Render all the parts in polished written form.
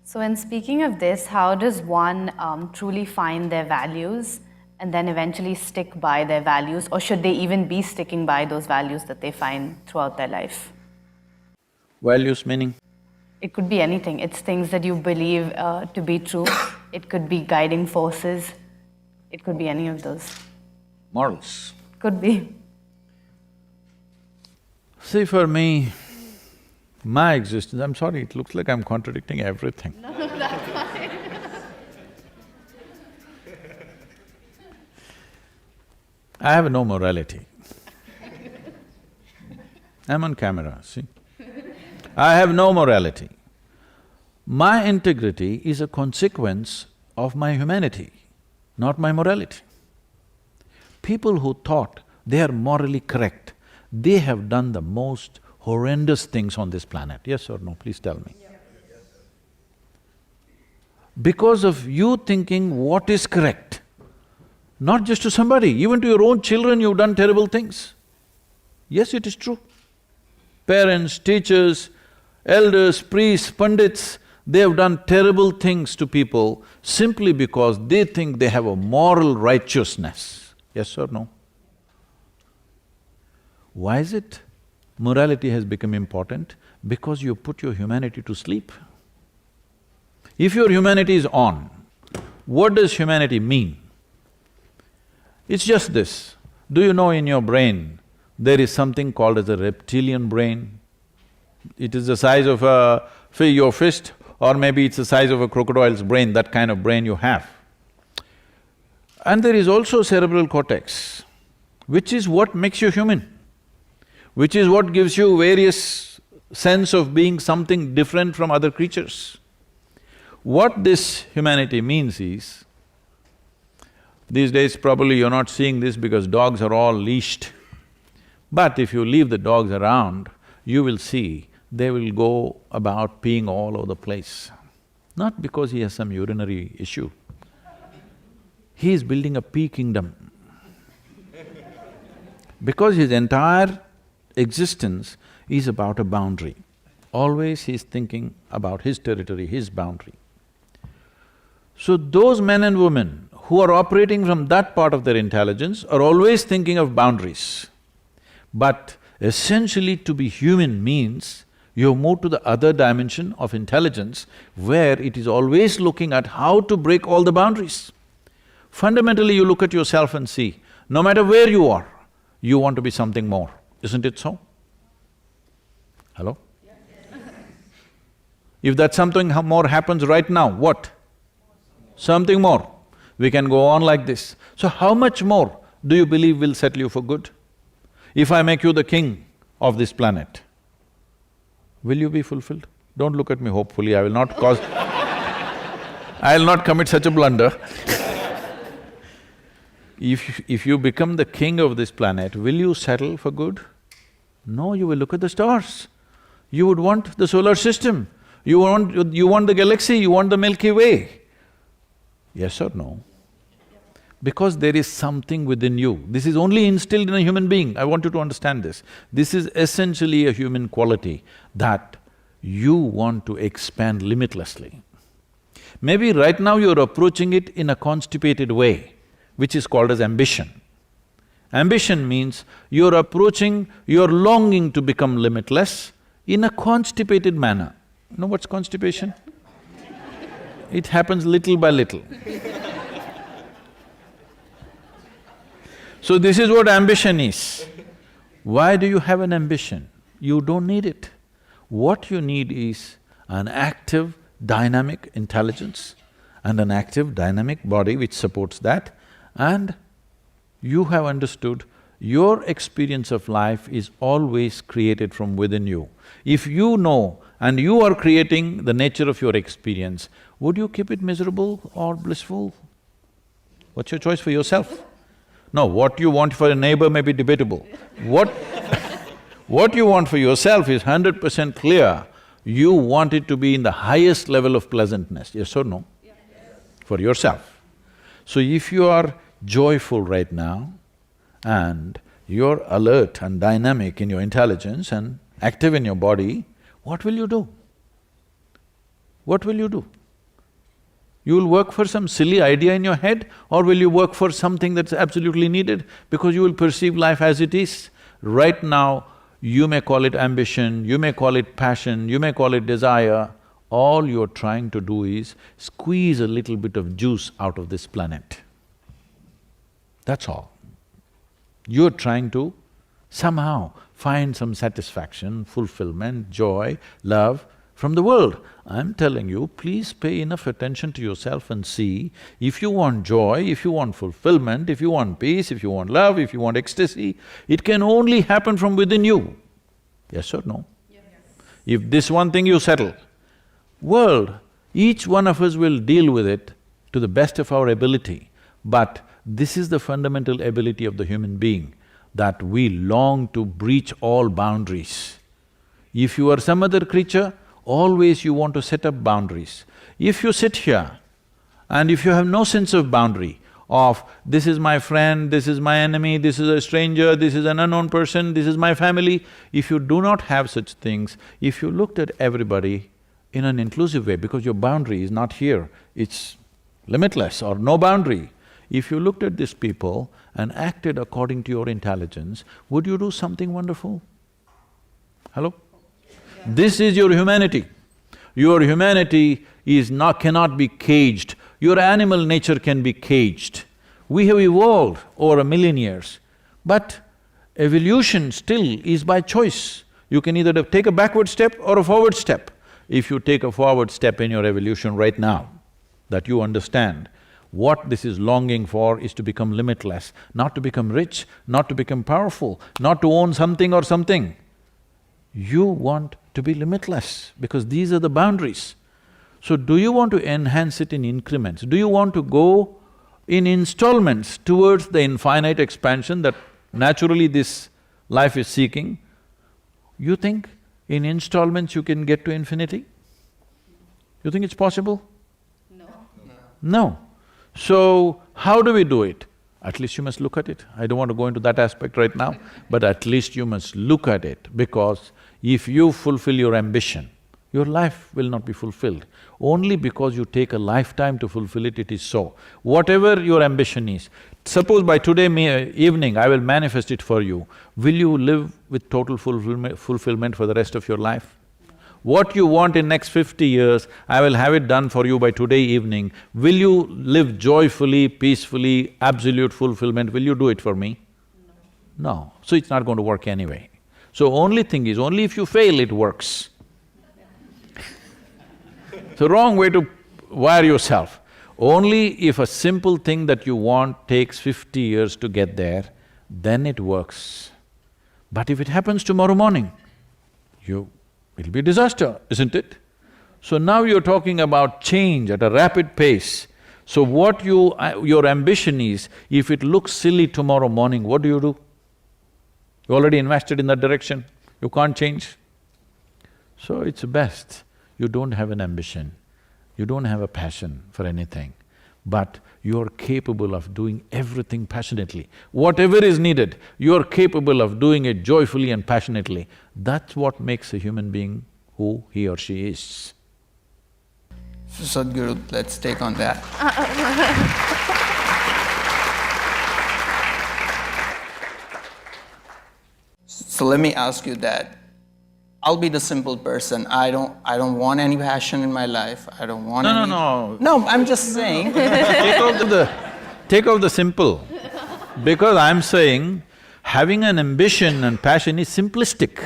So, in speaking of this, how does one truly find their values and then eventually stick by their values, or should they even be sticking by those values that they find throughout their life? Values meaning? It could be anything. It's things that you believe to be true. It could be guiding forces. It could be any of those. Morals. Could be. See, for me, my existence… I'm sorry, it looks like I'm contradicting everything. No, that's fine. I have no morality. I'm on camera, see? I have no morality. My integrity is a consequence of my humanity, not my morality. People who thought they are morally correct, they have done the most horrendous things on this planet. Yes or no? Please tell me. Because of you thinking what is correct, not just to somebody, even to your own children you've done terrible things. Yes, it is true. Parents, teachers, elders, priests, pandits, they have done terrible things to people simply because they think they have a moral righteousness. Yes or no? Why is it morality has become important? Because you put your humanity to sleep. If your humanity is on, what does humanity mean? It's just this. Do you know in your brain, there is something called as a reptilian brain? It is the size of your fist, or maybe it's the size of a crocodile's brain, that kind of brain you have. And there is also cerebral cortex, which is what makes you human, which is what gives you various sense of being something different from other creatures. What this humanity means is, these days probably you're not seeing this because dogs are all leashed, but if you leave the dogs around, you will see they will go about peeing all over the place. Not because he has some urinary issue. He is building a pee kingdom. Because his entire existence is about a boundary. Always he's thinking about his territory, his boundary. So those men and women who are operating from that part of their intelligence are always thinking of boundaries. But essentially to be human means you move to the other dimension of intelligence where it is always looking at how to break all the boundaries. Fundamentally, you look at yourself and see, no matter where you are, you want to be something more, isn't it so? Hello? If that something more happens right now, what? Something more. We can go on like this. So how much more do you believe will settle you for good? If I make you the king of this planet, will you be fulfilled? Don't look at me hopefully, I will not cause… I'll not commit such a blunder. If you become the king of this planet, will you settle for good? No, you will look at the stars. You would want the solar system, you want the galaxy, you want the Milky Way. Yes or no? Because there is something within you. This is only instilled in a human being, I want you to understand this. This is essentially a human quality that you want to expand limitlessly. Maybe right now you're approaching it in a constipated way, which is called as ambition. Ambition means you're approaching, you're longing to become limitless in a constipated manner. You know what's constipation? It happens little by little. So this is what ambition is. Why do you have an ambition? You don't need it. What you need is an active, dynamic intelligence and an active, dynamic body which supports that, and you have understood your experience of life is always created from within you. If you know and you are creating the nature of your experience, would you keep it miserable or blissful? What's your choice for yourself? No, what you want for a neighbor may be debatable. What you want for yourself is 100% clear. You want it to be in the highest level of pleasantness, yes or no? Yes. For yourself. So if you are joyful right now and you're alert and dynamic in your intelligence and active in your body, what will you do? what will you do? You will work for some silly idea in your head, or will you work for something that's absolutely needed because you will perceive life as it is? Right now, you may call it ambition, you may call it passion, you may call it desire. All you're trying to do is squeeze a little bit of juice out of this planet. That's all. You're trying to somehow find some satisfaction, fulfillment, joy, love from the world. I'm telling you, please pay enough attention to yourself and see, if you want joy, if you want fulfillment, if you want peace, if you want love, if you want ecstasy, it can only happen from within you. Yes or no? Yes. If this one thing you settle, world, each one of us will deal with it to the best of our ability, but this is the fundamental ability of the human being, that we long to breach all boundaries. If you are some other creature, always you want to set up boundaries. If you sit here and if you have no sense of boundary, of this is my friend, this is my enemy, this is a stranger, this is an unknown person, this is my family, if you do not have such things, if you looked at everybody in an inclusive way, because your boundary is not here, it's limitless or no boundary. If you looked at these people and acted according to your intelligence, would you do something wonderful? Hello? Yeah. This is your humanity. Your humanity cannot be caged. Your animal nature can be caged. We have evolved over 1,000,000 years, but evolution still is by choice. You can either take a backward step or a forward step. If you take a forward step in your evolution right now, that you understand, what this is longing for is to become limitless, not to become rich, not to become powerful, not to own something or something. You want to be limitless because these are the boundaries. So do you want to enhance it in increments? Do you want to go in installments towards the infinite expansion that naturally this life is seeking? You think in installments you can get to infinity? You think it's possible? No. No. So, how do we do it? At least you must look at it. I don't want to go into that aspect right now, but at least you must look at it, because if you fulfill your ambition, your life will not be fulfilled. Only because you take a lifetime to fulfill it, it is so. Whatever your ambition is, suppose by today evening I will manifest it for you, will you live with total fulfillment for the rest of your life? What you want in next 50 years, I will have it done for you by today evening. Will you live joyfully, peacefully, absolute fulfillment? Will you do it for me? No. So it's not going to work anyway. So only thing is, only if you fail it works. So wrong way to wire yourself. Only if a simple thing that you want takes 50 years to get there, then it works. But if it happens tomorrow morning, it'll be a disaster, isn't it? So now you're talking about change at a rapid pace. So what your ambition is, if it looks silly tomorrow morning, what do? You already invested in that direction, you can't change. So it's best you don't have an ambition, you don't have a passion for anything, but you're capable of doing everything passionately. Whatever is needed, you're capable of doing it joyfully and passionately. That's what makes a human being who he or she is. So Sadhguru, let's take on that. So let me ask you that. I'll be the simple person. I don't want any passion in my life. I don't want any… No. No, I'm just saying. Take off the simple. Because I'm saying, having an ambition and passion is simplistic.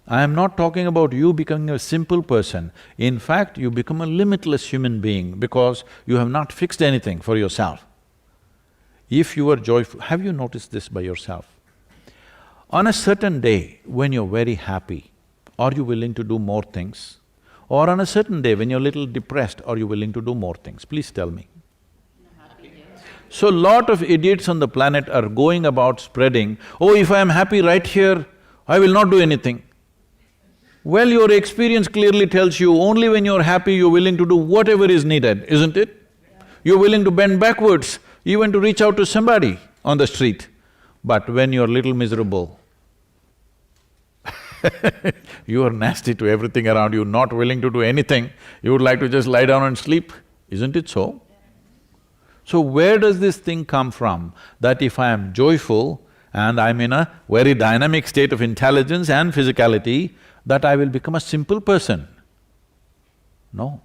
I am not talking about you becoming a simple person. In fact, you become a limitless human being because you have not fixed anything for yourself. If you are joyful… Have you noticed this by yourself? On a certain day, when you're very happy, are you willing to do more things? Or on a certain day, when you're a little depressed, are you willing to do more things? Please tell me. So, lot of idiots on the planet are going about spreading, oh, if I am happy right here, I will not do anything. Well, your experience clearly tells you only when you're happy, you're willing to do whatever is needed, isn't it? You're willing to bend backwards, even to reach out to somebody on the street. But when you're little miserable, You are nasty to everything around you, not willing to do anything, you would like to just lie down and sleep, isn't it so? So where does this thing come from, that if I am joyful and I'm in a very dynamic state of intelligence and physicality, that I will become a simple person? No.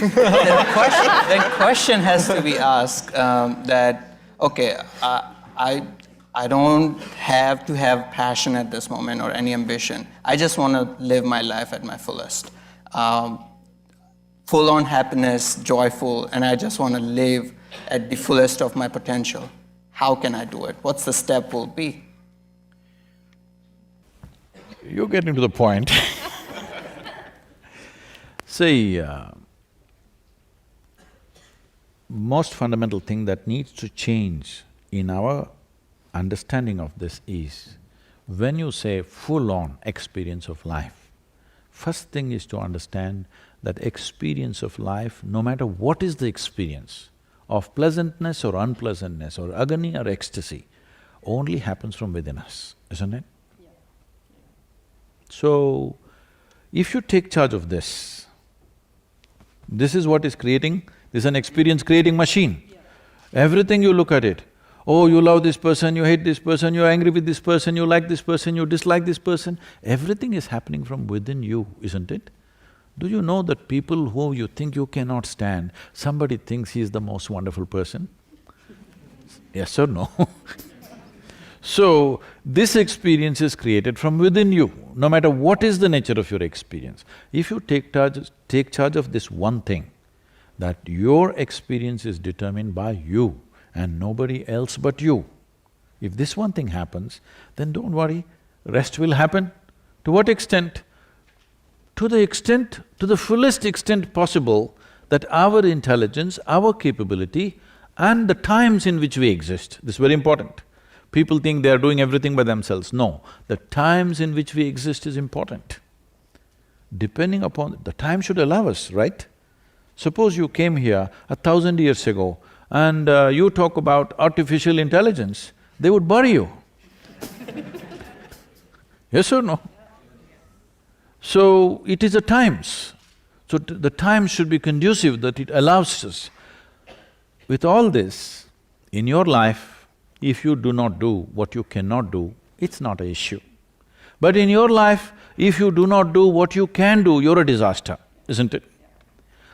The question has to be asked that, okay, I don't have to have passion at this moment or any ambition. I just want to live my life at my fullest. Full-on happiness, joyful, and I just want to live at the fullest of my potential. How can I do it? What's the step will be? You're getting to the point. See, most fundamental thing that needs to change in our understanding of this is, when you say full-on experience of life, first thing is to understand that experience of life, no matter what is the experience, of pleasantness or unpleasantness or agony or ecstasy, only happens from within us, isn't it? Yeah. So, if you take charge of this is what is creating, this is an experience-creating machine. Yeah. Everything you look at it, oh, you love this person, you hate this person, you're angry with this person, you like this person, you dislike this person, everything is happening from within you, isn't it? Do you know that people who you think you cannot stand, somebody thinks he is the most wonderful person? Yes or no? So, this experience is created from within you, no matter what is the nature of your experience. If you take charge of this one thing, that your experience is determined by you and nobody else but you. If this one thing happens, then don't worry, rest will happen. To what extent? To the fullest extent possible that our intelligence, our capability and the times in which we exist, this is very important. People think they are doing everything by themselves. No, the times in which we exist is important. Depending upon… the time should allow us, right? Suppose you came here 1,000 years ago and you talk about artificial intelligence, they would bury you. Yes or no? So, it is the times. So, the times should be conducive that it allows us. With all this, in your life, if you do not do what you cannot do, it's not an issue. But in your life, if you do not do what you can do, you're a disaster, isn't it?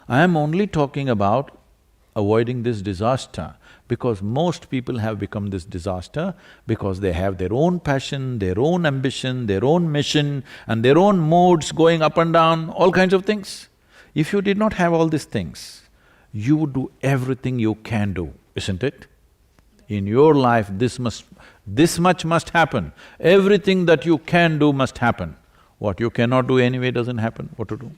I am only talking about avoiding this disaster because most people have become this disaster because they have their own passion, their own ambition, their own mission and their own modes going up and down, all kinds of things. If you did not have all these things, you would do everything you can do, isn't it? In your life, this much must happen. Everything that you can do must happen. What you cannot do anyway doesn't happen, what to do?